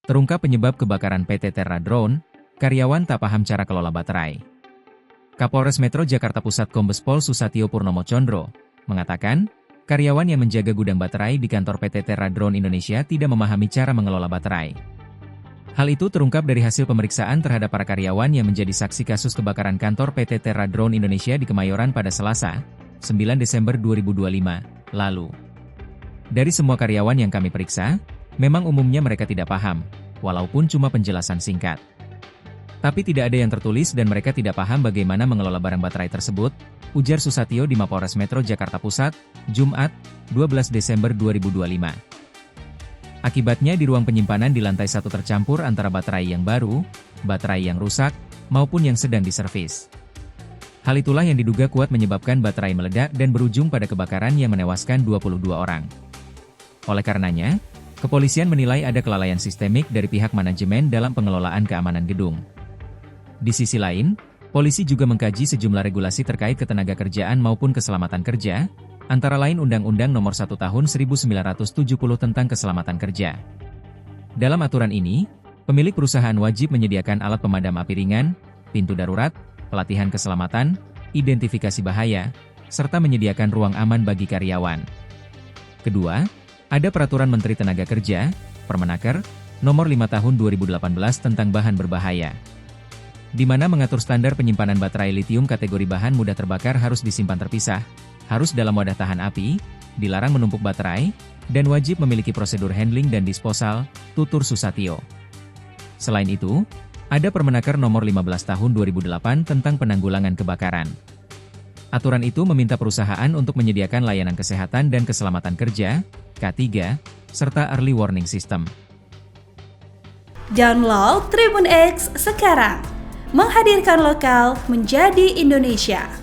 Terungkap penyebab kebakaran PT Terra Drone, karyawan tak paham cara kelola baterai. Kapolres Metro Jakarta Pusat Kombes Pol Susatyo Purnomo Condro mengatakan, karyawan yang menjaga gudang baterai di kantor PT Terra Drone Indonesia tidak memahami cara mengelola baterai. Hal itu terungkap dari hasil pemeriksaan terhadap para karyawan yang menjadi saksi kasus kebakaran kantor PT Terra Drone Indonesia di Kemayoran pada Selasa, 9 Desember 2025, lalu. Dari semua karyawan yang kami periksa, memang umumnya mereka tidak paham, walaupun cuma penjelasan singkat. Tapi tidak ada yang tertulis dan mereka tidak paham bagaimana mengelola barang baterai tersebut, ujar Susatyo di Mapolres Metro Jakarta Pusat, Jumat, 12 Desember 2025. Akibatnya di ruang penyimpanan di lantai 1 tercampur antara baterai yang baru, baterai yang rusak, maupun yang sedang diservis. Hal itulah yang diduga kuat menyebabkan baterai meledak dan berujung pada kebakaran yang menewaskan 22 orang. Oleh karenanya, kepolisian menilai ada kelalaian sistemik dari pihak manajemen dalam pengelolaan keamanan gedung. Di sisi lain, polisi juga mengkaji sejumlah regulasi terkait ketenagakerjaan maupun keselamatan kerja, antara lain Undang-Undang Nomor 1 Tahun 1970 tentang Keselamatan Kerja. Dalam aturan ini, pemilik perusahaan wajib menyediakan alat pemadam api ringan, pintu darurat, pelatihan keselamatan, identifikasi bahaya, serta menyediakan ruang aman bagi karyawan. Kedua, ada Peraturan Menteri Tenaga Kerja, Permenaker, Nomor 5 Tahun 2018 tentang bahan berbahaya, di mana mengatur standar penyimpanan baterai litium kategori bahan mudah terbakar harus disimpan terpisah, harus dalam wadah tahan api, dilarang menumpuk baterai, dan wajib memiliki prosedur handling dan disposal, tutur Susatyo. Selain itu, ada Permenaker Nomor 15 Tahun 2008 tentang penanggulangan kebakaran. Aturan itu meminta perusahaan untuk menyediakan layanan kesehatan dan keselamatan kerja, K3, serta early warning system. Download Tribun X sekarang, menghadirkan lokal menjadi Indonesia.